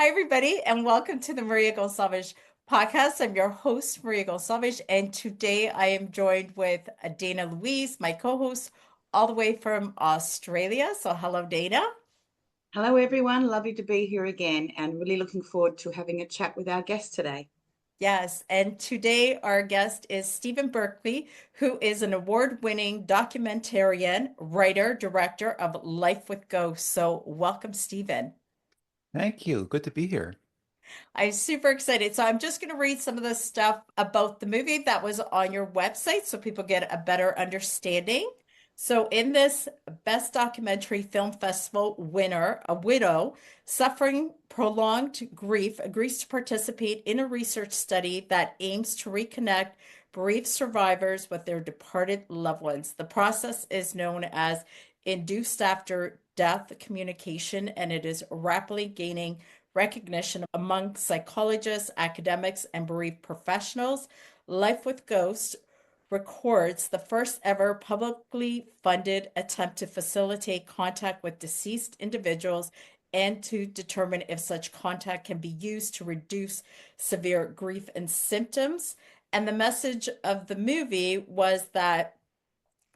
Hi, everybody, and welcome to the Maria Gonçalves podcast. I'm your host, Maria Gonçalves, and today I am joined with Dana Louise, my co-host, all the way from Australia. So, hello, Dana. Hello, everyone. Lovely to be here again and really looking forward to having a chat with our guest today. Yes, and today our guest is Stephen Berkley, who is an award-winning documentarian, writer, director of Life with Ghosts. So, welcome, Stephen. Thank you. Good to be here. I'm super excited. So I'm just going to read some of the stuff about the movie that was on your website so people get a better understanding. So in this Best Documentary Film Festival winner, a widow suffering prolonged grief agrees to participate in a research study that aims to reconnect bereaved survivors with their departed loved ones. The process is known as induced after death communication, and it is rapidly gaining recognition among psychologists, academics, and bereaved professionals. Life with Ghosts records the first ever publicly funded attempt to facilitate contact with deceased individuals and to determine if such contact can be used to reduce severe grief and symptoms. And the message of the movie was that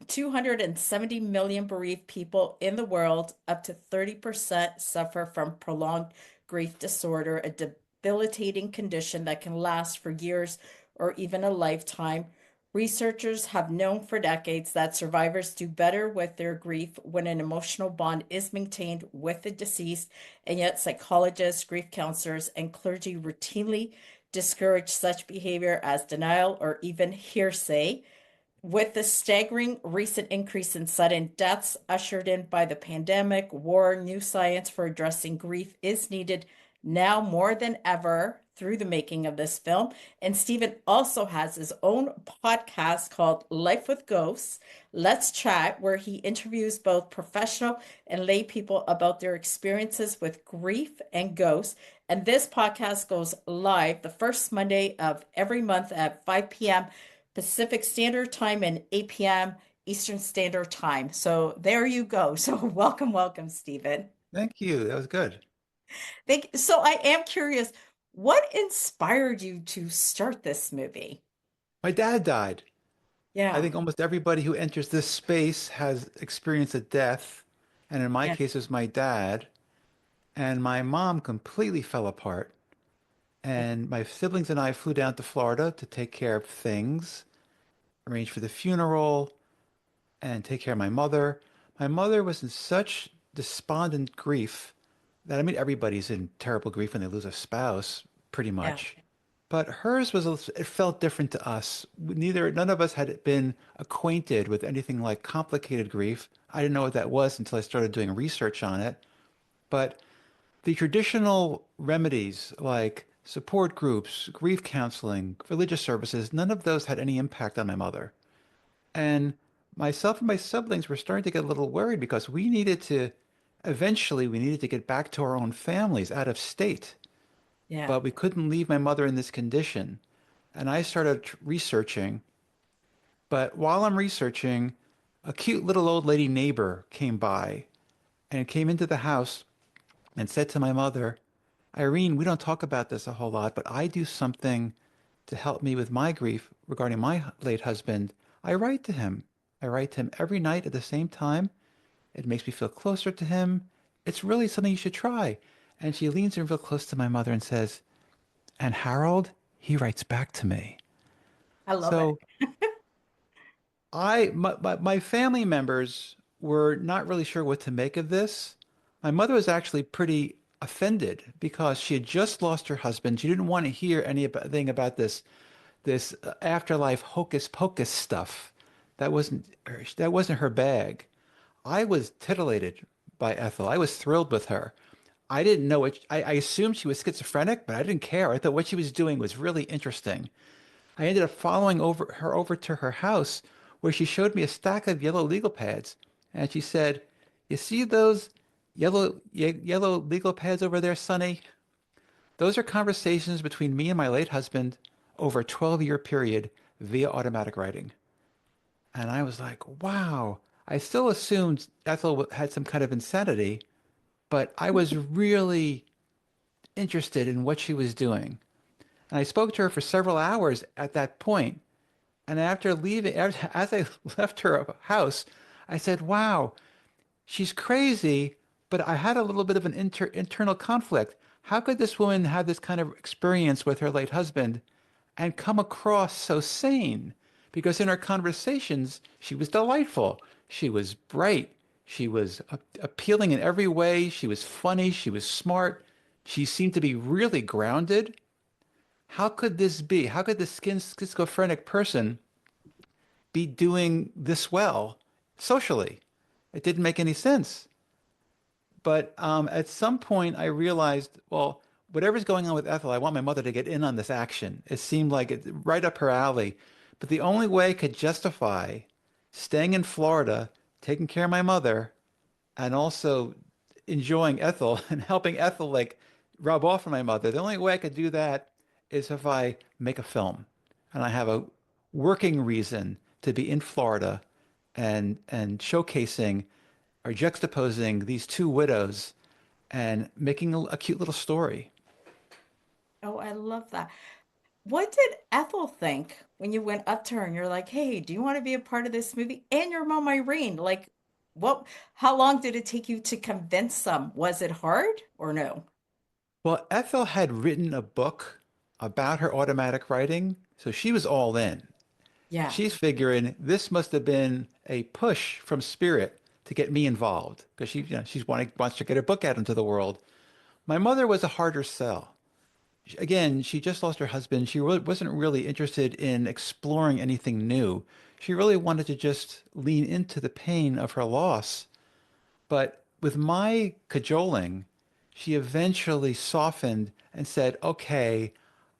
270 million bereaved people in the world, up to 30% suffer from prolonged grief disorder, a debilitating condition that can last for years or even a lifetime. Researchers have known for decades that survivors do better with their grief when an emotional bond is maintained with the deceased, and yet psychologists, grief counselors, and clergy routinely discourage such behavior as denial or even hearsay. With the staggering recent increase in sudden deaths ushered in by the pandemic, war, new science for addressing grief is needed now more than ever through the making of this film. And Stephen also has his own podcast called Life with Ghosts, Let's Chat, where he interviews both professional and lay people about their experiences with grief and ghosts. And this podcast goes live the first Monday of every month at 5 p.m. Pacific Standard Time and 8 p.m. Eastern Standard Time. So there you go. So welcome, Stephen. Thank you. That was good. So I am curious, what inspired you to start this movie? My dad died. I Yeah, think almost everybody who enters this space has experienced a death. And in my yeah, case, it was my dad. And my mom completely fell apart. yeah, And my siblings and I flew down to Florida to take care of things, arrange for the funeral, and take care of my mother. My mother was in such despondent grief that, I mean, everybody's in terrible grief when they lose a spouse, pretty yeah, much. But hers was, it felt different to us. None of us had been acquainted with anything like complicated grief. I didn't know what that was until I started doing research on it. But the traditional remedies like support groups, grief counseling, religious services, none of those had any impact on my mother. And myself and my siblings were starting to get a little worried because eventually, we needed to get back to our own families out of state. yeah. But we couldn't leave my mother in this condition. And I started researching. But while I'm researching, a cute little old lady neighbor came by and came into the house and said to my mother, Irene, we don't talk about this a whole lot, but I do something to help me with my grief regarding my late husband. I write to him. I write to him every night at the same time. It makes me feel closer to him. It's really something you should try. And she leans in real close to my mother and says, and Harold, he writes back to me. I love it. So my family members were not really sure what to make of this. My mother was actually pretty offended because she had just lost her husband. She didn't want to hear anything about this afterlife hocus pocus stuff. That wasn't her bag. I was titillated by Ethel. I was thrilled with her. I didn't know it. I assumed she was schizophrenic, but I didn't care. I thought what she was doing was really interesting. I ended up following her over to her house where she showed me a stack of yellow legal pads. And she said, you see those yellow legal pads over there, Sonny? Those are conversations between me and my late husband over a 12-year period via automatic writing. And I was like, wow. I still assumed Ethel had some kind of insanity, but I was really interested in what she was doing. And I spoke to her for several hours at that point. And after leaving, as I left her house, I said, wow, she's crazy, but I had a little bit of an internal conflict. How could this woman have this kind of experience with her late husband and come across so sane? Because in our conversations, she was delightful. She was bright. She was appealing in every way. She was funny. She was smart. She seemed to be really grounded. How could this be? How could this schizophrenic person be doing this well socially? It didn't make any sense. But at some point, I realized, well, whatever's going on with Ethel, I want my mother to get in on this action. It seemed like it right up her alley. But the only way I could justify staying in Florida, taking care of my mother, and also enjoying Ethel and helping Ethel like rub off on my mother, the only way I could do that is if I make a film and I have a working reason to be in Florida and showcasing or juxtaposing these two widows and making a cute little story. Oh, I love that. What did Ethel think when you went up to her and you're like, "Hey, do you want to be a part of this movie?" And your mom Irene, like, what, how long did it take you to convince them? Was it hard or no? Well, Ethel had written a book about her automatic writing, so she was all in. Yeah. She's figuring this must have been a push from Spirit to get me involved because she's wants to get her book out into the world. My mother was a harder sell. Again, she just lost her husband. She really wasn't really interested in exploring anything new. She really wanted to just lean into the pain of her loss. But with my cajoling, she eventually softened and said, okay,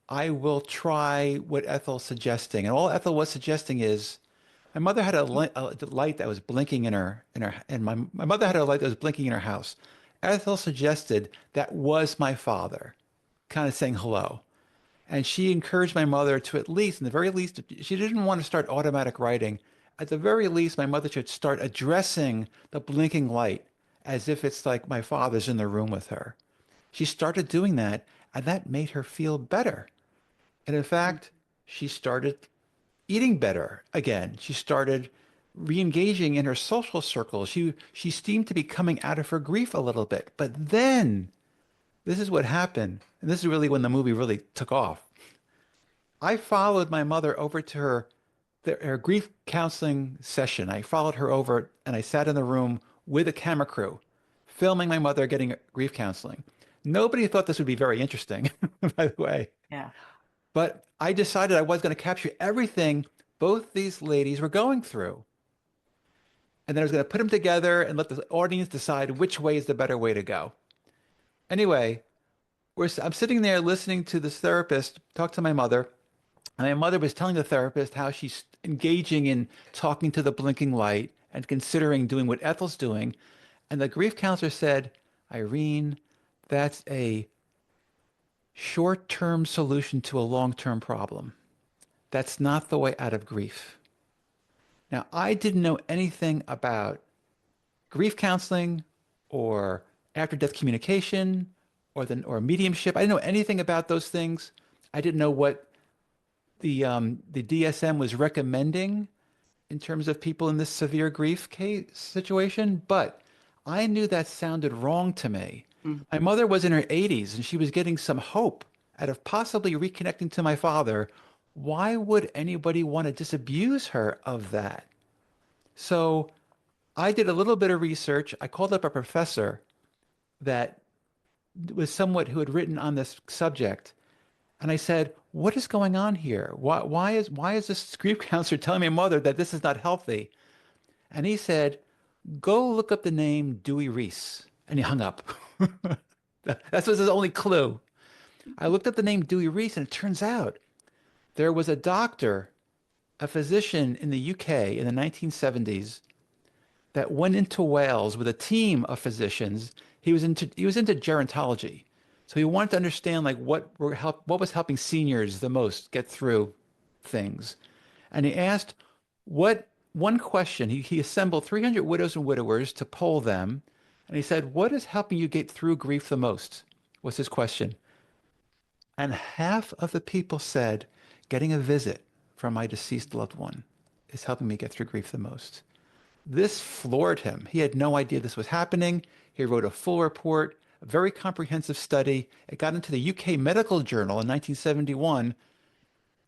I will try what Ethel's suggesting. And all Ethel was suggesting is my mother had a light that was blinking and my mother had a light that was blinking in her house. Ethel suggested that was my father, kind of saying hello. And she encouraged my mother to at least, in the very least, she didn't want to start automatic writing. At the very least, my mother should start addressing the blinking light as if it's like my father's in the room with her. She started doing that, and that made her feel better. And in fact, she started eating better again. She started re-engaging in her social circles. She seemed to be coming out of her grief a little bit. But then this is what happened. And this is really when the movie really took off. I followed my mother over to her grief counseling session. I followed her over and I sat in the room with a camera crew, filming my mother getting grief counseling. Nobody thought this would be very interesting, by the way. Yeah. But I decided I was going to capture everything both these ladies were going through. And then I was going to put them together and let the audience decide which way is the better way to go. Anyway, I'm sitting there listening to this therapist talk to my mother. And my mother was telling the therapist how she's engaging in talking to the blinking light and considering doing what Ethel's doing. And the grief counselor said, Irene, that's a short-term solution to a long-term problem. That's not the way out of grief. Now, I didn't know anything about grief counseling or after-death communication or mediumship. I didn't know anything about those things. I didn't know what the DSM was recommending in terms of people in this severe grief case situation, but I knew that sounded wrong to me. My mother was in her 80s and she was getting some hope out of possibly reconnecting to my father. Why would anybody want to disabuse her of that? So I did a little bit of research. I called up a professor that was somewhat who had written on this subject. And I said, what is going on here? Why is this grief counselor telling my mother that this is not healthy? And he said, go look up the name Dewey Reese. And he hung up. That was his only clue. I looked up the name Dewey Reese, and it turns out there was a doctor, a physician in the UK in the 1970s that went into Wales with a team of physicians. He was into gerontology. So he wanted to understand like what was helping seniors the most get through things. And he asked what one question. He assembled 300 widows and widowers to poll them. And he said, what is helping you get through grief the most? Was his question. And half of the people said, getting a visit from my deceased loved one is helping me get through grief the most. This floored him. He had no idea this was happening. He wrote a full report, a very comprehensive study. It got into the UK Medical Journal in 1971,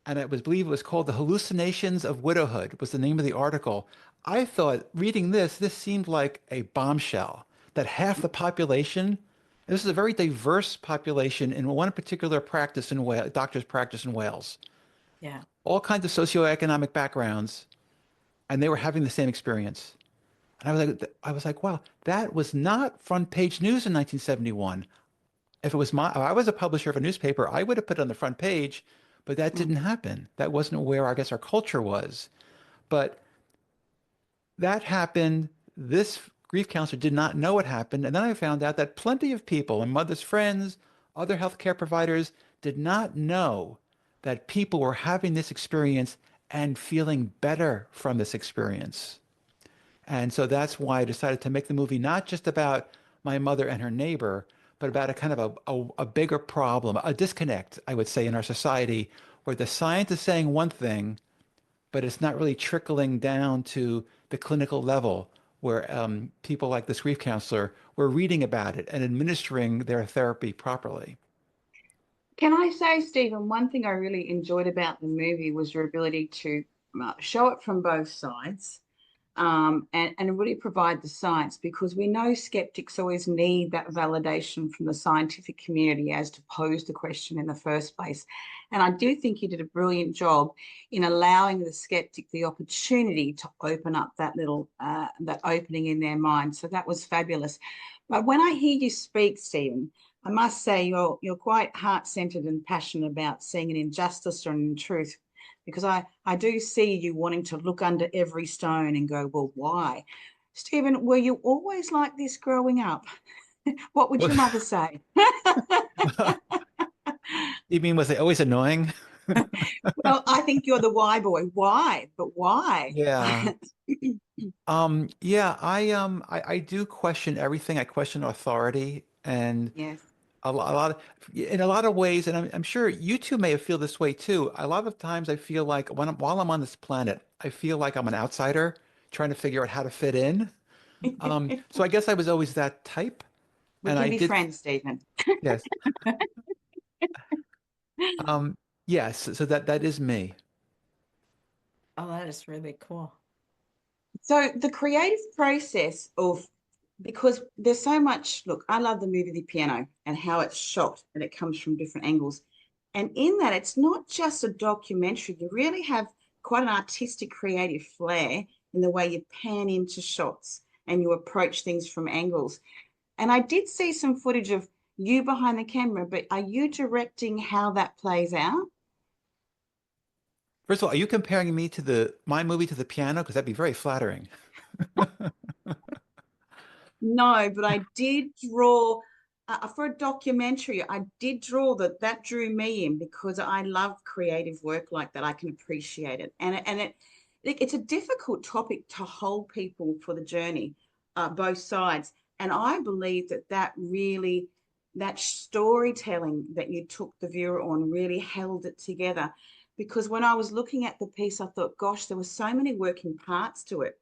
and I believe it was called The Hallucinations of Widowhood was the name of the article. I thought reading this seemed like a bombshell that half the population, this is a very diverse population in one particular practice in Wales, doctor's practice in Wales, Yeah. all kinds of socioeconomic backgrounds, and they were having the same experience. And I was like, wow, that was not front page news in 1971. If I was a publisher of a newspaper, I would have put it on the front page, but that Mm. didn't happen. That wasn't where I guess our culture was. But that happened. This grief counselor did not know what happened. And then I found out that plenty of people and mother's friends, other healthcare providers did not know that people were having this experience and feeling better from this experience. And so that's why I decided to make the movie not just about my mother and her neighbor, but about a kind of a bigger problem, a disconnect, I would say, in our society, where the science is saying one thing, but it's not really trickling down to the clinical level, where people like this grief counselor were reading about it and administering their therapy properly. Can I say, Stephen, one thing I really enjoyed about the movie was your ability to show it from both sides, and really provide the science, because we know skeptics always need that validation from the scientific community as to pose the question in the first place. And I do think you did a brilliant job in allowing the skeptic the opportunity to open up that little that opening in their mind. So that was fabulous. But when I hear you speak, Stephen, I must say you're quite heart-centered and passionate about seeing an injustice or an truth, because I do see you wanting to look under every stone and go, well, why? Stephen, were you always like this growing up? What would your mother say? You mean, was it always annoying? Well, I think you're the why boy. Why? But why? Yeah. Yeah, I do question everything. I question authority and Yes. a lot of, in a lot of ways, and I'm sure you two may feel this way too. A lot of times I feel like while I'm on this planet, I feel like I'm an outsider trying to figure out how to fit in. So I guess I was always that type, We and can I be did, friends, Stephen. yes. Um, yes, so that is me. Oh, that is really cool. So the creative process of, because there's so much, look, I love the movie The Piano and how it's shot and it comes from different angles. And in that, it's not just a documentary. You really have quite an artistic, creative flair in the way you pan into shots and you approach things from angles. And I did see some footage of you behind the camera, but are you directing how that plays out? First of all, are you comparing me to the my movie to the piano? Because that'd be very flattering. No, but I did draw for a documentary. I did draw that. That drew me in because I love creative work like that. I can appreciate it, it's a difficult topic to hold people for the journey, both sides. And I believe that that storytelling that you took the viewer on really held it together. Because when I was looking at the piece, I thought, gosh, there were so many working parts to it.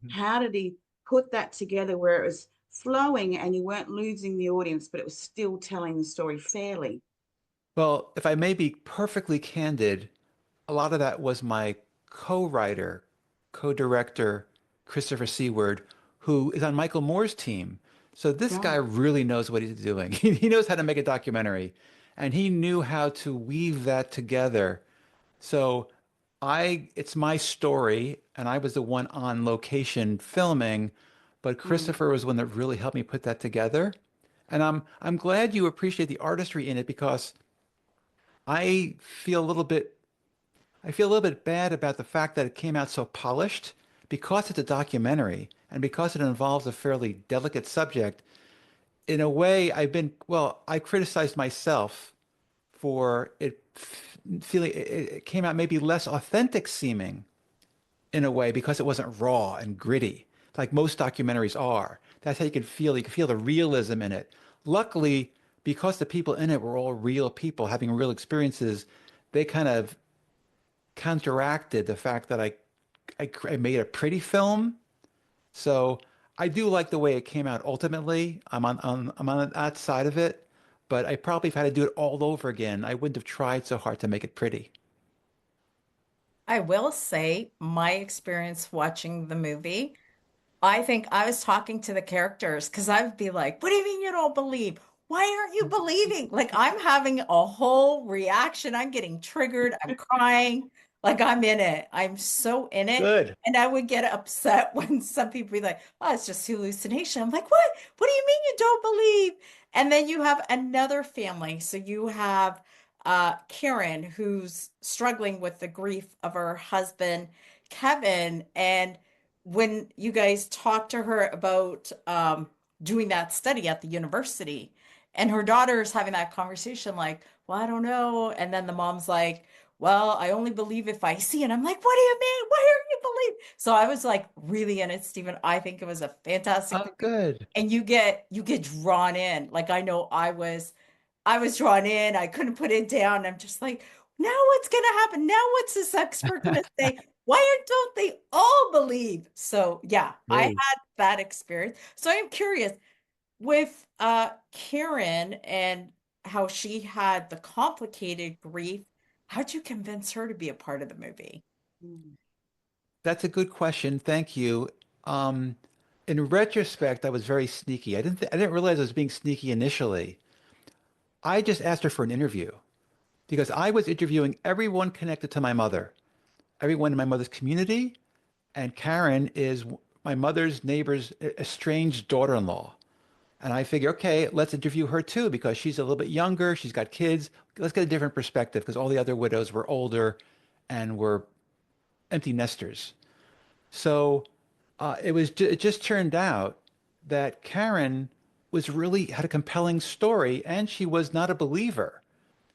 How did he put that together where it was flowing and you weren't losing the audience, but it was still telling the story fairly? Well, if I may be perfectly candid, a lot of that was my co-writer, co-director, Christopher Seward, who is on Michael Moore's team. So this guy Right. really knows what he's doing. He knows how to make a documentary, and he knew how to weave that together. So it's my story, and I was the one on location filming, but Mm. Christopher was the one that really helped me put that together. And I'm glad you appreciate the artistry in it because I feel a little bit I feel a little bit bad about the fact that it came out so polished because it's a documentary and because it involves a fairly delicate subject. In a way, I criticized myself for feeling it came out maybe less authentic seeming in a way because it wasn't raw and gritty like most documentaries are. That's how you can feel. You can feel the realism in it. Luckily, because the people in it were all real people having real experiences, they kind of counteracted the fact that I made a pretty film. So I do like the way it came out ultimately. I'm on that side of it, but I probably if I had to do it all over again, I wouldn't have tried so hard to make it pretty. I will say my experience watching the movie, I think I was talking to the characters because I would be like, what do you mean you don't believe? Why aren't you believing? Like I'm having a whole reaction. I'm getting triggered. I'm crying. Like I'm in it. I'm so in it. Good. And I would get upset when some people be like, oh, it's just hallucination. I'm like, what? What do you mean you don't believe? And then you have another family. So you have Karen, who's struggling with the grief of her husband, Kevin. And when you guys talked to her about doing that study at the university, and her daughter's having that conversation, like, well, I don't know. And then the mom's like, well, I only believe if I see. And I'm like, what do you mean? Why are you believe? So I was like really in it, Stephen. I think it was a fantastic Oh, movie. good. And you get drawn in. Like I know I was drawn in. I couldn't put it down. I'm just like, now what's going to happen? Now what's this expert going to say? Why don't they all believe? So yeah, I Great. had that experience. So I'm curious with Karen and how she had the complicated grief. How'd you convince her to be a part of the movie? Mm. That's a good question. Thank you. Um, in retrospect, I was very sneaky. I didn't realize I was being sneaky initially. I just asked her for an interview because I was interviewing everyone connected to my mother, everyone in my mother's community, and Karen is my mother's neighbor's estranged daughter-in-law. And I figure, okay, let's interview her too because she's a little bit younger, she's got kids. Let's get a different perspective because all the other widows were older and were empty nesters. So it just turned out that Karen was really had a compelling story and she was not a believer.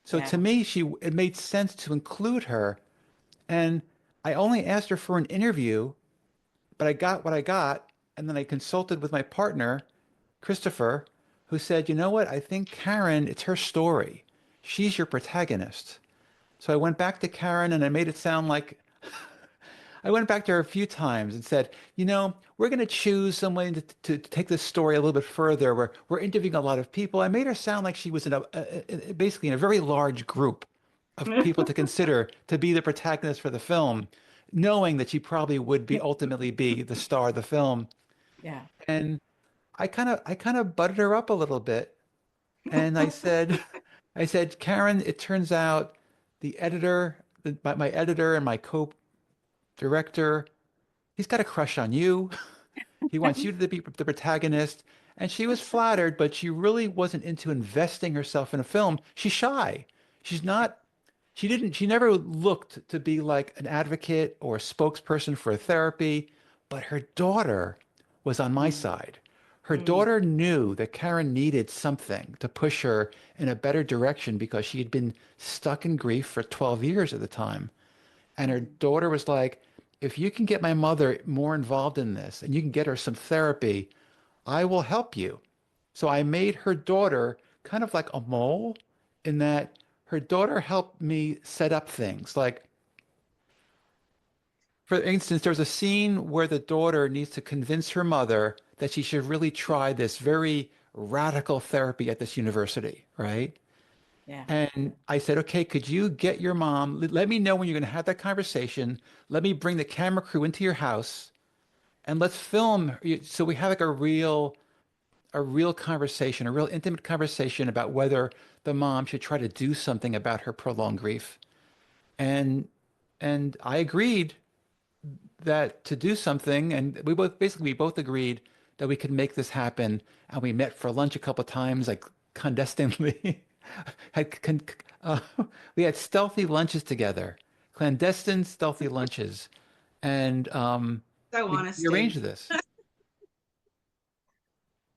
So Yeah. to me, it made sense to include her. And I only asked her for an interview, but I got what I got. And then I consulted with my partner, Christopher, who said, you know what? I think Karen, it's her story. She's your protagonist. So I went back to Karen and I made it sound like I went back to her a few times and said, you know, we're going to choose someone to take this story a little bit further. We're interviewing a lot of people. I made her sound like she was basically in a very large group of people to consider to be the protagonist for the film, knowing that she probably would be ultimately be the star of the film. Yeah. And I kind of buttered her up a little bit. And I said, I said, Karen, it turns out the editor, my editor and my co-director, he's got a crush on you. He wants you to be the protagonist. And she was flattered, but she really wasn't into investing herself in a film. She's shy. She's not, she never looked to be like an advocate or a spokesperson for therapy, but her daughter was on my Mm. side. Her Mm. daughter knew that Karen needed something to push her in a better direction because she had been stuck in grief for 12 years at the time. And her Mm. daughter was like, if you can get my mother more involved in this and you can get her some therapy, I will help you. So I made her daughter kind of like a mole in that her daughter helped me set up things. Like, for instance, there's a scene where the daughter needs to convince her mother that she should really try this very radical therapy at this university, right? Yeah. And I said, okay, could you get your mom? Let me know when you're going to have that conversation. Let me bring the camera crew into your house and let's film. So we have like a real conversation, a real intimate conversation about whether the mom should try to do something about her prolonged grief. And and I agreed that to do something, and we both agreed that we could make this happen. And we met for lunch a couple of times, like clandestinely. had con uh, we had stealthy lunches together, clandestine stealthy lunches, and So we honest, arranged Steve. this.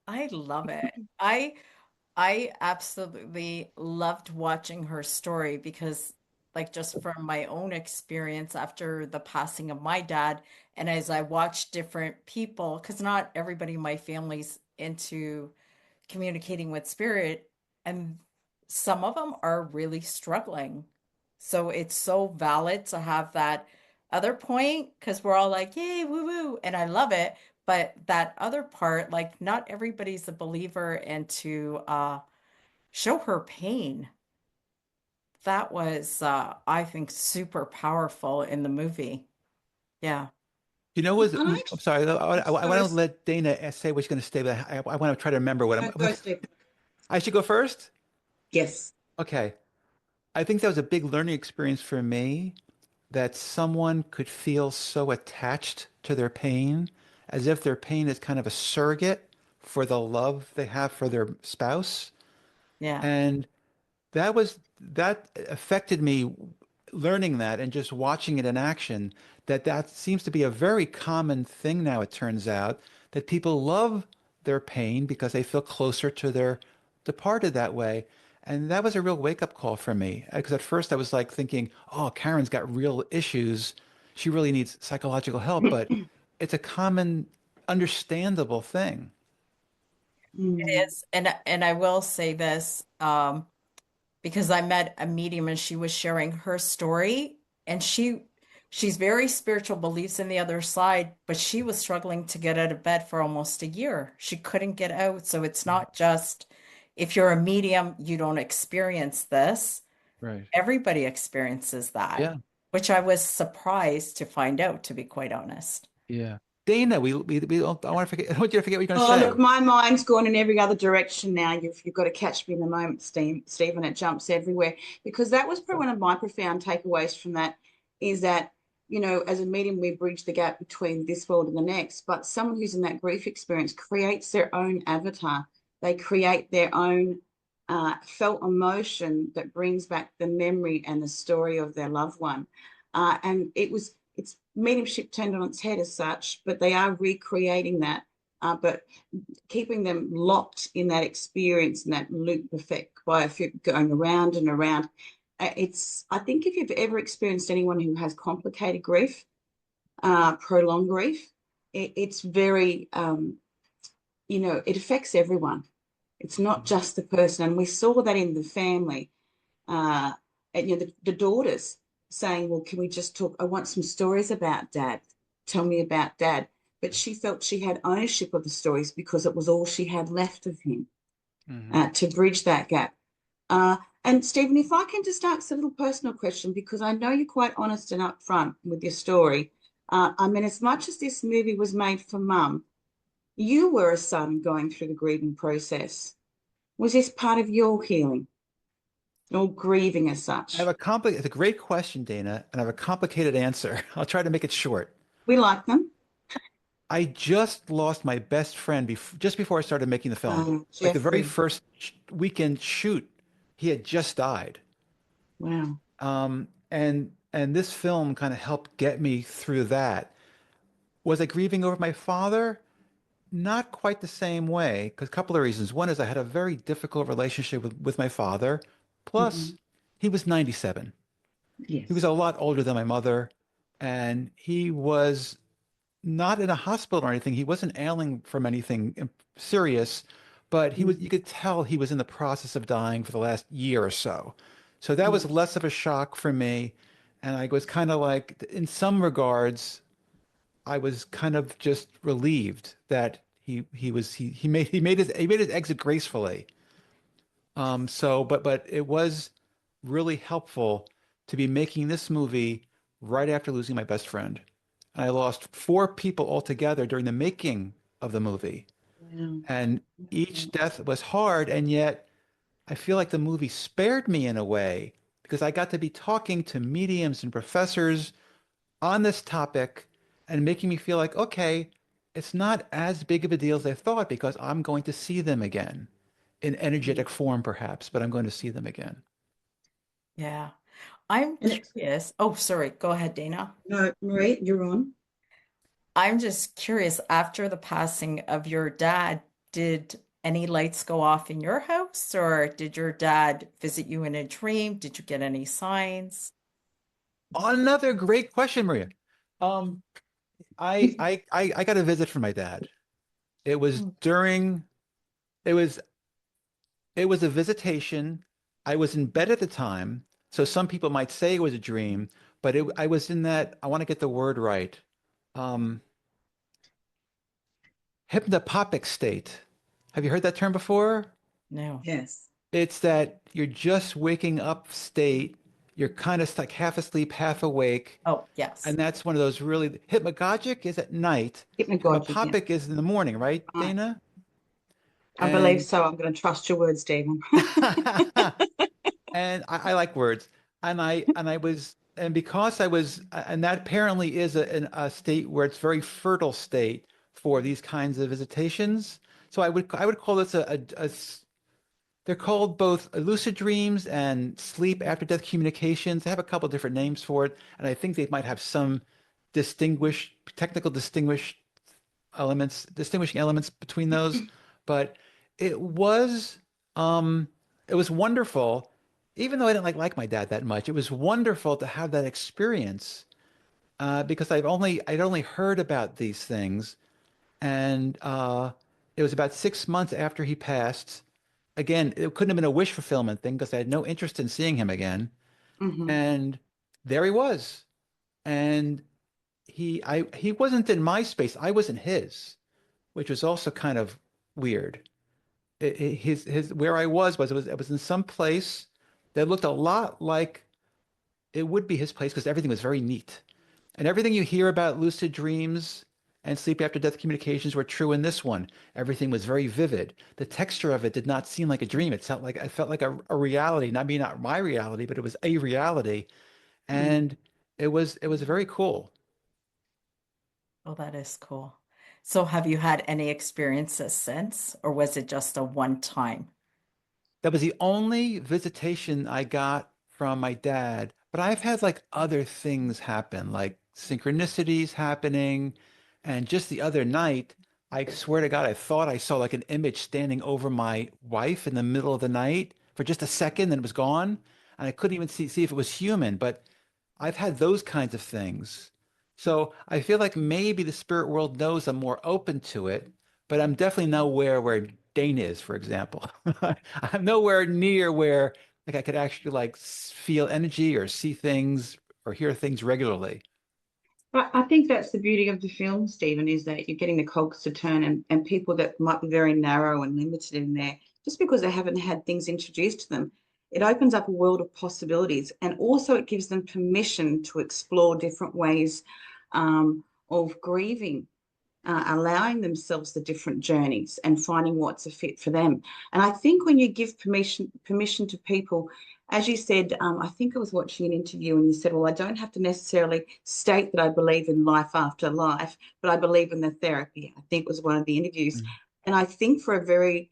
I love it. I absolutely loved watching her story because, like, just from my own experience after the passing of my dad, and as I watched different people, because not everybody in my family's into communicating with spirit, and some of them are really struggling. So it's so valid to have that other point because we're all like, yay, woo woo, and I love it. But that other part, like not everybody's a believer, and to show her pain, that was I think super powerful in the movie. Yeah. You know, was And I, I'm sorry. I want sorry, to let Dana say what she's going to say, but I want to try to remember what no, I'm. go, Steve. I should go first. Yes. Okay. I think that was a big learning experience for me that someone could feel so attached to their pain, as if their pain is kind of a surrogate for the love they have for their spouse. Yeah. And that affected me learning that and just watching it in action, that seems to be a very common thing now, it turns out, that people love their pain because they feel closer to their departed that way. And that was a real wake-up call for me. Because at first I was like thinking, oh, Karen's got real issues. She really needs psychological help. But it's a common, understandable thing. It Mm, is. And I will say this, because I met a medium and she was sharing her story, and she's very spiritual, believes in the other side, but she was struggling to get out of bed for almost a year. She couldn't get out. So it's not just if you're a medium, you don't experience this. Right. Everybody experiences that, Yeah. which I was surprised to find out, to be quite honest. Yeah. Dana, we don't, I want to forget, I want you to forget what you're going to Oh, look, say. my mind's gone in every other direction now. You've got to catch me in the moment, Stephen. It jumps everywhere because that was probably one of my profound takeaways from that is that, as a medium, we bridge the gap between this world and the next. But someone who's in that grief experience creates their own avatar. They create their own felt emotion that brings back the memory and the story of their loved one. And it's mediumship turned on its head as such, but they are recreating that. But keeping them locked in that experience and that loop effect by if you're going around and around. I think if you've ever experienced anyone who has complicated grief, prolonged grief, it's very, it affects everyone. It's not just the person. And we saw that in the family. Uh, and, the daughters saying, well, can we just talk? I want some stories about dad. Tell me about dad. But she felt she had ownership of the stories because it was all she had left of him Hmm. to bridge that gap. Uh, and Stephen, if I can just ask a little personal question, because I know you're quite honest and upfront with your story. I mean, as much as this movie was made for mum, you were a son going through the grieving process. Was this part of your healing or grieving as such? It's a great question, Dana, and I have a complicated answer. I'll try to make it short. We like them. I just lost my best friend just before I started making the film. Like the very Jeffrey. first weekend shoot, he had just died. Wow. And this film kind of helped get me through that. Was I grieving over my father? Not quite the same way, because a couple of reasons. One is I had a very difficult relationship with my father. Plus, Mhm. he was 97. He was Yes. a lot older than my mother, and he was not in a hospital or anything. He wasn't ailing from anything serious, but you Mhm. could tell he was in the process of dying for the last year or so. So that was Mhm. less of a shock for me. And I was kind of like, in some regards, I was kind of just relieved that he made his exit gracefully. But it was really helpful to be making this movie right after losing my best friend. And I lost four people altogether during the making of the movie. Wow. And each death was hard, and yet I feel like the movie spared me in a way because I got to be talking to mediums and professors on this topic and making me feel like, okay, it's not as big of a deal as I thought because I'm going to see them again in Mhm. energetic form, perhaps, but I'm going to see them again. Yeah. I'm And it's, curious. Oh, sorry. Go ahead, Dana. no, Marie, you're on. I'm just curious, after the passing of your dad, did any lights go off in your house, or did your dad visit you in a dream? Did you get any signs? Another great question, Maria. Um, I got a visit from my dad. It was Hmm. during, it was It was a visitation. I was in bed at the time, so some people might say it was a dream, but I was in that, I want to get the word right, um, hypnopopic state. Have you heard that term before? No. Yes. It's that you're just waking up state. You're kind of like half asleep, half awake. Oh, yes. And that's one of those really hypnagogic is at night. Hypnagogic, yeah. Hypnopopic is in the morning, right, Right. Dana? I believe And so. I'm going to trust your word, Stephen. and I like words. And I was and because I was and that apparently is a state where it's very fertile state for these kinds of visitations. So I would call this they're called both lucid dreams and sleep after death communications. They have a couple different names for it, and I think they might have some technical distinguishing elements between those. But it was um it was wonderful, even though I didn't like my dad that much. It was wonderful to have that experience because I'd only heard about these things, and it was about 6 months after he passed. Again, it couldn't have been a wish fulfillment thing because I had no interest in seeing him again. Hmm. And there he was. And he wasn't in my space. I was in his, which was also kind of weird. His where I was it was in some place that looked a lot like it would be his place because everything was very neat. And everything you hear about lucid dreams and sleep after death communications were true in this one. Everything was very vivid. The texture of it did not seem like a dream. It felt like a reality. Not maybe not my reality, but it was a reality. And it was very cool. Oh, that is cool. So have you had any experiences since, or was it just a one time? That was the only visitation I got from my dad. But I've had like other things happen, like synchronicities happening. And just the other night, I swear to God, I thought I saw like an image standing over my wife in the middle of the night for just a second, and it was gone. And I couldn't even see if it was human. But I've had those kinds of things. So I feel like maybe the spirit world knows I'm more open to it, but I'm definitely nowhere where Dane is, for example. I'm nowhere near where like I could actually like feel energy or see things or hear things regularly. But I think that's the beauty of the film, Stephen, is that you're getting the cogs to turn and people that might be very narrow and limited in there, just because they haven't had things introduced to them, it opens up a world of possibilities. And also it gives them permission to explore different ways of grieving, allowing themselves the different journeys and finding what's a fit for them. And I think when you give permission to people, as you said, I think I was watching an interview and you said, well, I don't have to necessarily state that I believe in life after life, but I believe in the therapy. I think was one of the interviews. Mhm. And I think for a very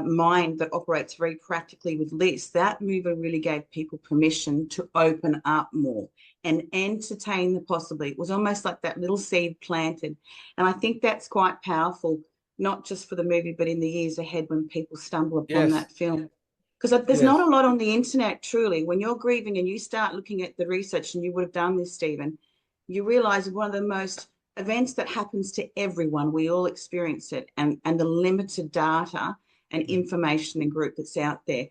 mind that operates very practically with lists, that movie really gave people permission to open up more and entertain the possibility. It was almost like that little seed planted, and I think that's quite powerful, not just for the movie, but in the years ahead when people stumble upon Yes, that film. Because there's not yes. a lot on the internet, truly. When you're grieving and you start looking at the research, and you would have done this, Stephen, you realize one of the most events that happens to everyone, we all experience it, and the limited data and information and group that's out there.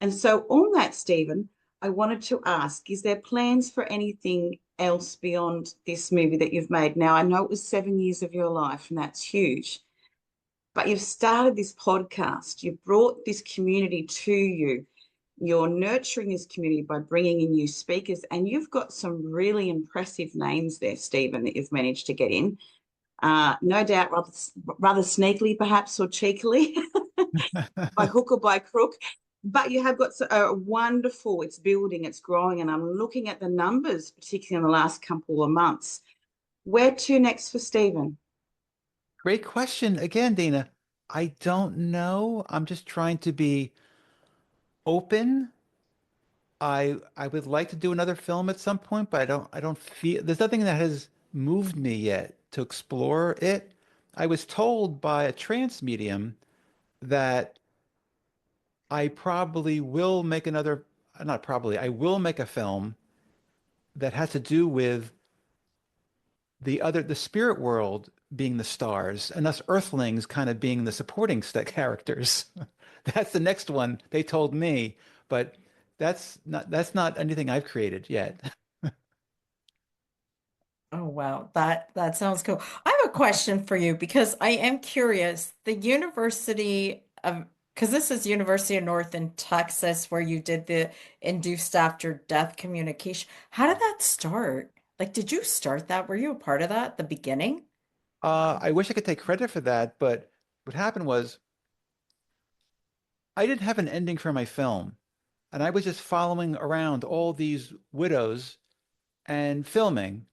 And so, on that, Stephen, I wanted to ask, is there plans for anything else beyond this movie that you've made? Now, I know it was 7 years of your life, and that's huge, but you've started this podcast, you've brought this community to you, you're nurturing this community by bringing in new speakers, and you've got some really impressive names there, Stephen, that you've managed to get in. No doubt, rather sneakily, perhaps, or cheekily, by hook or by crook. But you have got a wonderful, it's building, it's growing. And I'm looking at the numbers, particularly in the last couple of months. Where to next for Stephen? Great question again, Dana. I don't know. I'm just trying to be open. I would like to do another film at some point, but I don't feel there's nothing that has moved me yet to explore it. I was told by a trance medium that I probably will make another, not probably, I will make a film that has to do with the spirit world being the stars and us earthlings kind of being the supporting characters. That's the next one they told me, but that's not anything I've created yet. Oh wow, that sounds cool. I have a question for you because I am curious. The University of, because this is University of North in Texas where you did the induced after death communication. How did that start? Like, did you start that? Were you a part of that at the beginning? I wish I could take credit for that, but what happened was I didn't have an ending for my film, and I was just following around all these widows and filming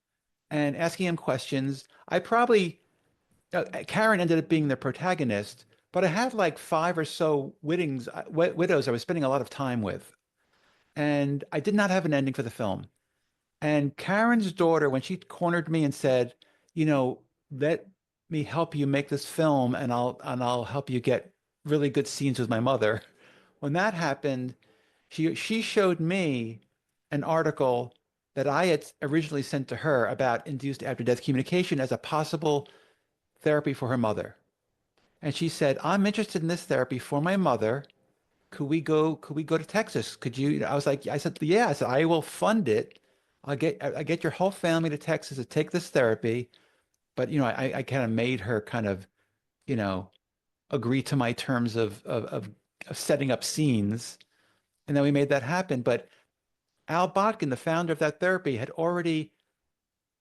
and asking them questions. I probably Karen ended up being the protagonist, but I had like five or so widows I was spending a lot of time with, and I did not have an ending for the film. And Karen's daughter, when she cornered me and said, you know, let me help you make this film, and I'll help you get really good scenes with my mother. When that happened, she showed me an article that I had originally sent to her about induced after death communication as a possible therapy for her mother. And she said, I'm interested in this therapy for my mother. Could we go to Texas? Could you? I was like, I said, yeah. I said, I will fund it. I get your whole family to Texas to take this therapy. But I kind of made her kind of, you know, agree to my terms of setting up scenes. And then we made that happen. But Al Botkin, the founder of that therapy, had already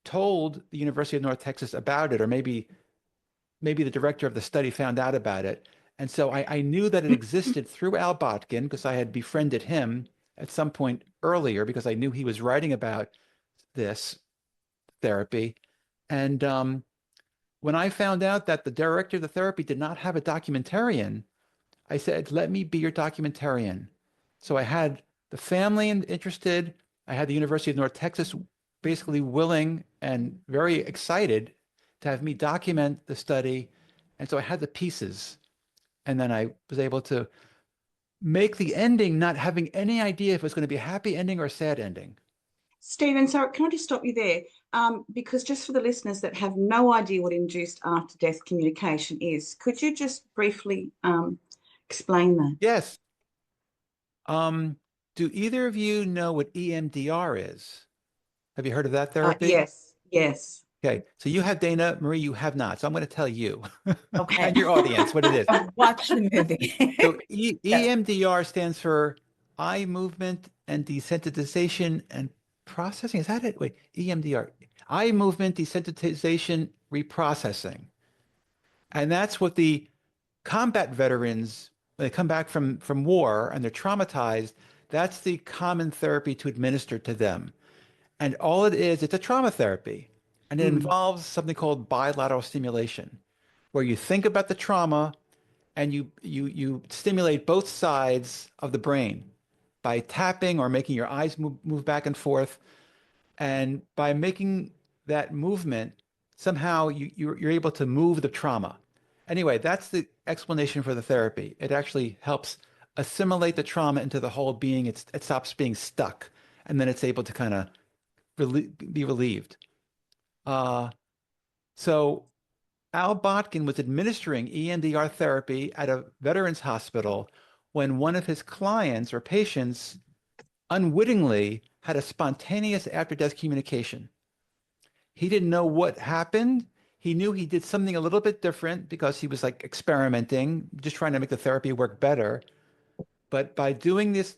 told the University of North Texas about it, or maybe the director of the study found out about it. And so I knew that it existed through Al Botkin because I had befriended him at some point earlier because I knew he was writing about this therapy. And when I found out that the director of the therapy did not have a documentarian, I said, let me be your documentarian. So I had the family interested. I had the University of North Texas basically willing and very excited to have me document the study. And so I had the pieces. And then I was able to make the ending, not having any idea if it was going to be a happy ending or a sad ending. Stephen, so can I just stop you there? Because just for the listeners that have no idea what induced after death communication is, could you just briefly explain that? Yes. Um, do either of you know what EMDR is? Have you heard of that therapy? Yes, yes. Okay, so you have Dana, Marie, you have not. So I'm going to tell you Okay. and your audience what it is. I've watched the movie. So Yes. EMDR stands for eye movement and desensitization and processing. Is that it? Wait, EMDR, eye movement desensitization reprocessing. And that's what the combat veterans, when they come back from war and they're traumatized, that's the common therapy to administer to them. And all it is, it's a trauma therapy. And it Mm, involves something called bilateral stimulation, where you think about the trauma and you stimulate both sides of the brain by tapping or making your eyes move back and forth. And by making that movement, somehow you're able to move the trauma. Anyway, that's the explanation for the therapy. It actually helps assimilate the trauma into the whole being. It stops being stuck, and then it's able to kind of be relieved. Uh, so Al Botkin was administering EMDR therapy at a veterans hospital when one of his clients or patients unwittingly had a spontaneous after-death communication. He didn't know what happened. He knew he did something a little bit different because he was like experimenting, just trying to make the therapy work better. But by doing this,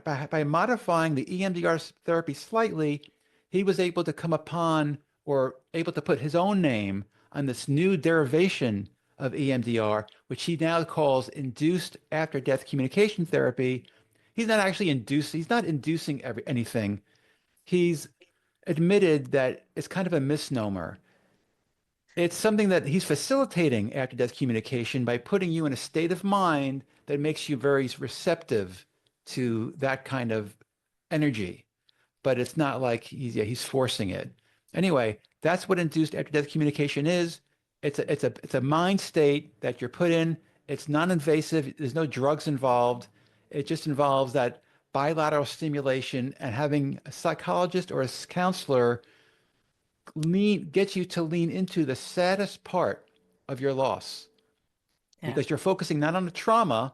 by modifying the EMDR therapy slightly, he was able to come upon or able to put his own name on this new derivation of EMDR, which he now calls induced after death communication therapy. He's not inducing anything. He's admitted that it's kind of a misnomer. It's something that he's facilitating after death communication by putting you in a state of mind that makes you very receptive to that kind of energy. But it's not like he's forcing it. Anyway, that's what induced after death communication is. It's a mind state that you're put in. It's non-invasive. There's no drugs involved. It just involves that bilateral stimulation and having a psychologist or a counselor get you to lean into the saddest part of your loss Yeah. because you're focusing not on the trauma,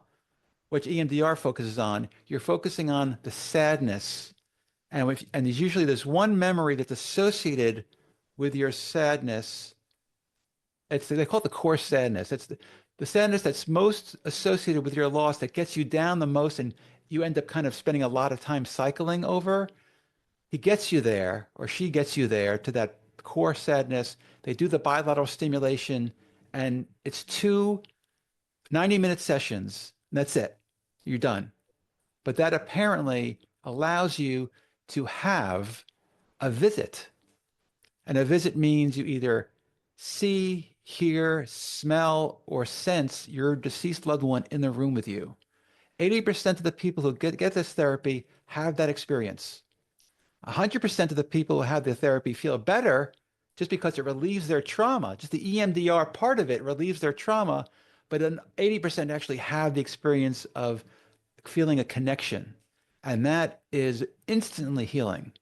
which EMDR focuses on, you're focusing on the sadness. And there's usually this one memory that's associated with your sadness. They call it the core sadness. It's the sadness that's most associated with your loss that gets you down the most, and you end up kind of spending a lot of time cycling over. He gets you there, or she gets you there to that core sadness. They do the bilateral stimulation, and it's two 90-minute sessions. And that's it. You're done. But that apparently allows you to have a visit. And a visit means you either see, hear, smell, or sense your deceased loved one in the room with you. 80% of the people who get this therapy have that experience. 100% of the people who have the therapy feel better just because it relieves their trauma. Just the EMDR part of it relieves their trauma, but then 80% actually have the experience of feeling a connection. And that is instantly healing.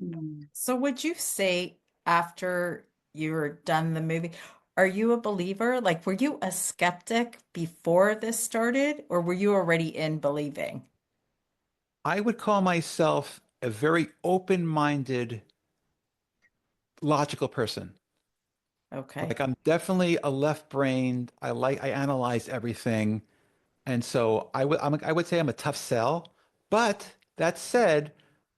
Mm. So would you say after you're done the movie, are you a believer? Like, were you a skeptic before this started, or were you already in believing? I would call myself a very open-minded, logical person. Okay. Like I'm definitely a left-brained. I analyze everything. And so I would say I'm a tough sell. But that said,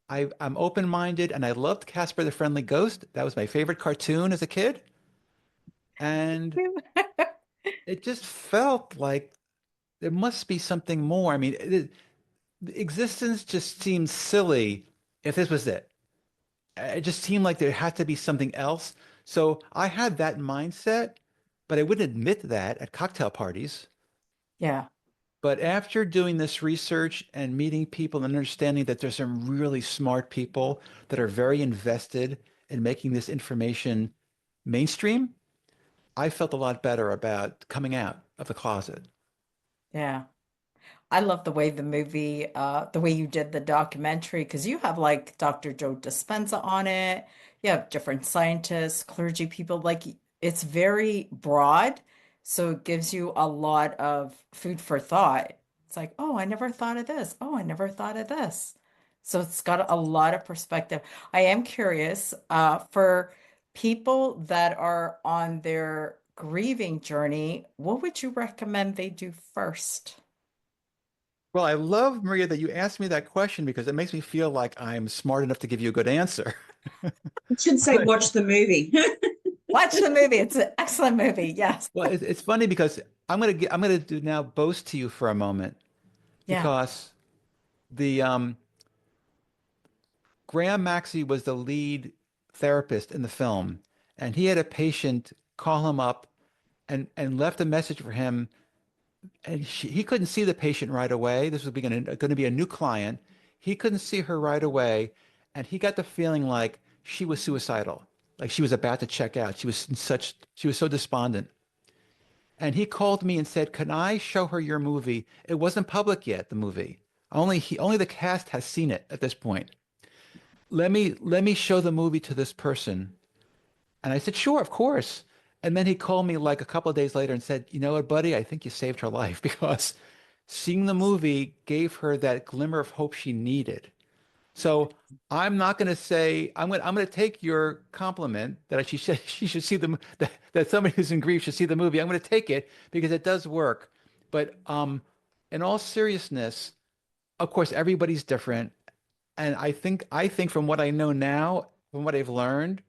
I'm open-minded and I loved Casper the Friendly Ghost. That was my favorite cartoon as a kid. And it just felt like there must be something more. I mean, existence just seems silly if this was it. It just seemed like there had to be something else. So I had that mindset, but I wouldn't admit that at cocktail parties. Yeah. But after doing this research and meeting people and understanding that there's some really smart people that are very invested in making this information mainstream, I felt a lot better about coming out of the closet. Yeah. I love the way the way you did the documentary, because you have like Dr. Joe Dispenza on it. You have different scientists, clergy people. Like it's very broad, so it gives you a lot of food for thought. It's like, oh, I never thought of this. Oh, I never thought of this. So it's got a lot of perspective. I am curious, for people that are on their grieving journey, what would you recommend they do first? Well, I love, Maria, that you asked me that question because it makes me feel like I'm smart enough to give you a good answer. I should say watch the movie. Watch the movie. It's an excellent movie. Yes. Well, it's funny because I'm gonna do now boast to you for a moment Yeah. because the Graham Maxey was the lead therapist in the film, and he had a patient call him up and left a message for him, and he couldn't see the patient right away. This was going to be a new client. He couldn't see her right away, and he got the feeling like she was suicidal, like she was about to check out. She was so despondent. And he called me and said, "Can I show her your movie?" It wasn't public yet, the movie. Only the cast has seen it at this point. Let me show the movie to this person. And I said, "Sure, of course." And then he called me like a couple of days later and said, "You know what, buddy? I think you saved her life because seeing the movie gave her that glimmer of hope she needed." So I'm not going to say I'm going to take your compliment that she said she should see that somebody who's in grief should see the movie. I'm going to take it because it does work. But in all seriousness, of course, everybody's different, and I think from what I know now, from what I've learned,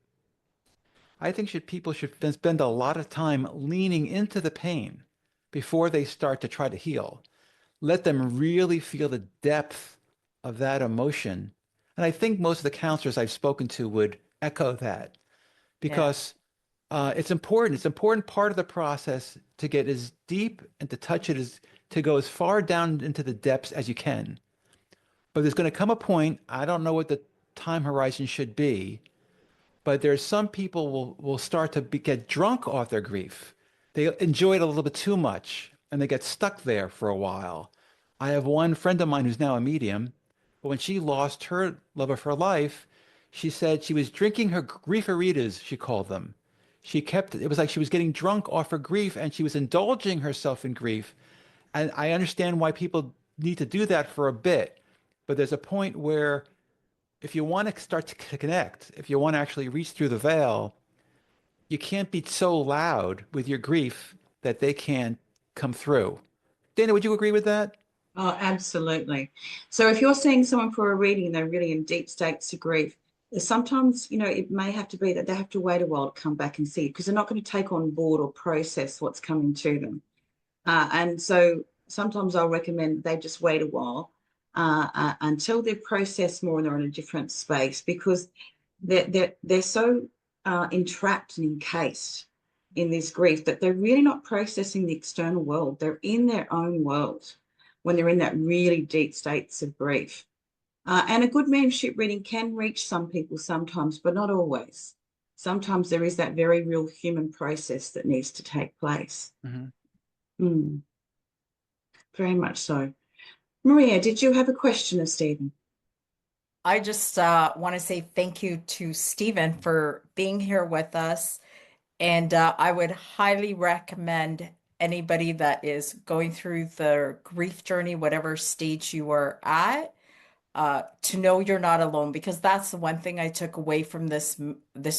I think people should spend a lot of time leaning into the pain before they start to try to heal. Let them really feel the depth of that emotion. And I think most of the counselors I've spoken to would echo that Yeah. because it's important. It's an important part of the process to get as deep and to touch it as to go as far down into the depths as you can. But there's going to come a point, I don't know what the time horizon should be, but there's some people will start to get drunk off their grief. They enjoy it a little bit too much and they get stuck there for a while. I have one friend of mine who's now a medium, but when she lost her love of her life, She said she was drinking her grieferitas, she called them. It was like she was getting drunk off her grief and she was indulging herself in grief. And I understand why people need to do that for a bit. But there's a point where if you want to start to connect, if you want to actually reach through the veil, you can't be so loud with your grief that they can't come through. Dana, would you agree with that? Oh, absolutely. So if you're seeing someone for a reading and they're really in deep states of grief, sometimes, it may have to be that they have to wait a while to come back and see it because they're not going to take on board or process what's coming to them. And so sometimes I'll recommend they just wait a while until they've processed more and they're in a different space because they're so entrapped and encased in this grief that they're really not processing the external world. They're in their own world when they're in that really deep states of grief. And a good mediumship reading can reach some people sometimes, but not always. Sometimes there is that very real human process that needs to take place. Mm, very much so. Maria, did you have a question of Stephen? I just want to say thank you to Stephen for being here with us. And I would highly recommend anybody that is going through the grief journey, whatever stage you are at, to know you're not alone, because that's the one thing I took away from this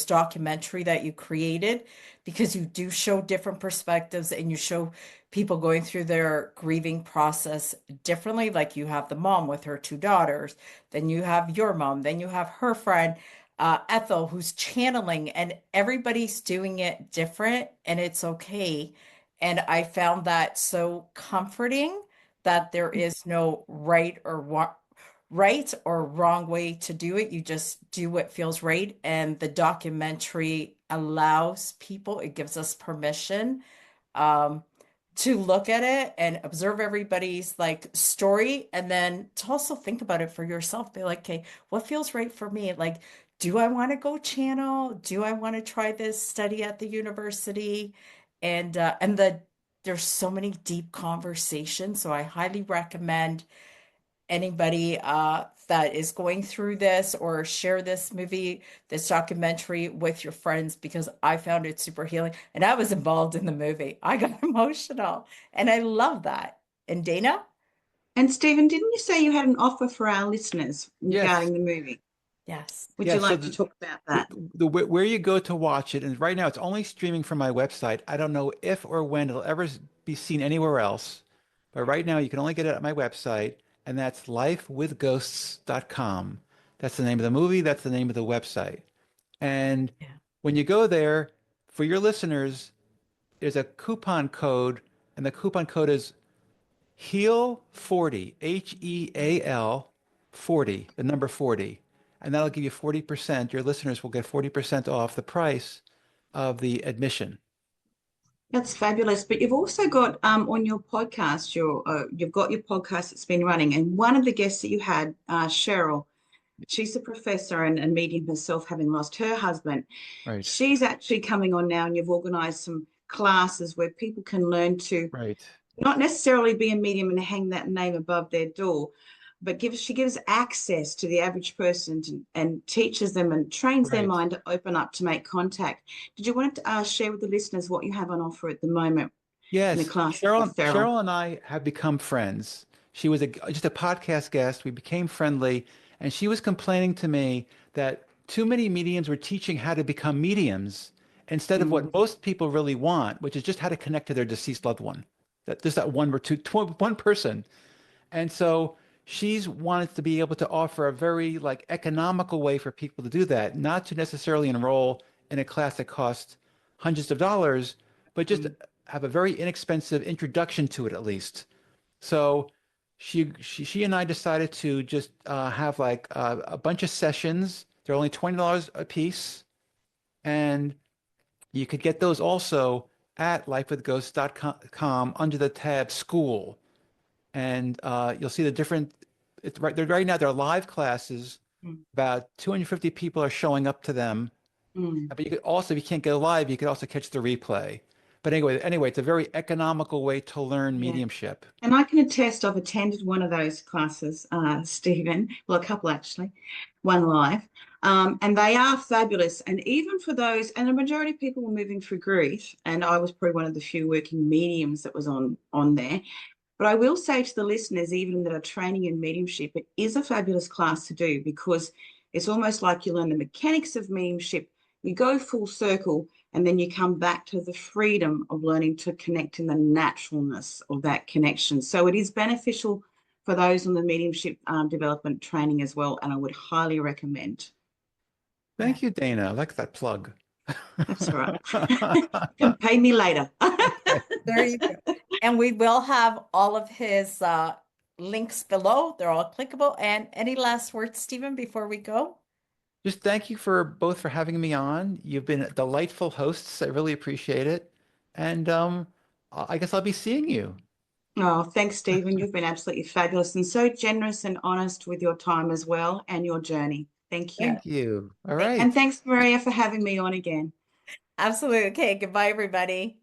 documentary that you created, because you do show different perspectives and you show people going through their grieving process differently. Like you have the mom with her two daughters, then you have your mom, then you have her friend, Ethel, who's channeling, and everybody's doing it different, and it's okay. And I found that so comforting that there is no right or wrong way to do it. You just do what feels right. And the documentary allows people, it gives us permission um, to look at it and observe everybody's like story, and then to also think about it for yourself. Be like, okay, what feels right for me? Like, do I want to go channel? Do I want to try this study at the university? And there's so many deep conversations. So I highly recommend anybody that is going through this, or share this movie, this documentary with your friends, because I found it super healing. And I was involved in the movie. I got emotional and I love that. And Dana? And Stephen, didn't you say you had an offer for our listeners Yes. regarding the movie? Yes. Would Yeah, you so like to talk about that? where you go to watch it, and right now it's only streaming from my website. I don't know if or when it'll ever be seen anywhere else, but right now you can only get it at my website, and that's lifewithghosts.com. That's the name of the movie, that's the name of the website. And Yeah. when you go there, for your listeners, there's a coupon code, and the coupon code is HEAL 40, HEAL 40, the number 40. And that'll give you 40%. Your listeners will get 40% off the price of the admission. That's fabulous. But you've also got on your podcast, you've got your podcast that's been running, and one of the guests that you had, Cheryl, she's a professor and medium herself, having lost her husband. Right. She's actually coming on now, and you've organized some classes where people can learn to Right. not necessarily be a medium and hang that name above their door, but she gives access to the average person and teaches them and trains their Right. mind to open up to make contact. Did you want to share with the listeners what you have on offer at the moment in the Yes. class? Cheryl and I have become friends. She was just a podcast guest. We became friendly, and she was complaining to me that too many mediums were teaching how to become mediums instead of what most people really want, which is just how to connect to their deceased loved one. Just that one or one person. And so she's wanted to be able to offer a very like economical way for people to do that, not to necessarily enroll in a class that costs hundreds of dollars, but just have a very inexpensive introduction to it at least. So she and I decided to just have like a bunch of sessions. They're only $20 a piece, and you could get those also at lifewithghosts.com under the tab school. And you'll see the different, right now, they're live classes. About 250 people are showing up to them. But you could also, if you can't go live, you could also catch the replay. But anyway, it's a very economical way to learn mediumship. And I can attest, I've attended one of those classes, Stephen. Well, a couple actually, one live. And they are fabulous. And even for those, and the majority of people were moving through grief, and I was probably one of the few working mediums that was on there. But I will say to the listeners, even that are training in mediumship, it is a fabulous class to do because it's almost like you learn the mechanics of mediumship, you go full circle, and then you come back to the freedom of learning to connect in the naturalness of that connection. So it is beneficial for those on the mediumship development training as well, and I would highly recommend. Thank you, Dana. I like that plug. That's all right. You can pay me later. There you go. And we will have all of his links below. They're all clickable. And any last words, Stephen, before we go? Just thank you for both for having me on. You've been delightful hosts. I really appreciate it. And I guess I'll be seeing you. Oh, thanks, Stephen. You've been absolutely fabulous and so generous and honest with your time as well and your journey. Thank you. Thank you. All right. And thanks, Maria, for having me on again. Absolutely. Okay. Goodbye, everybody.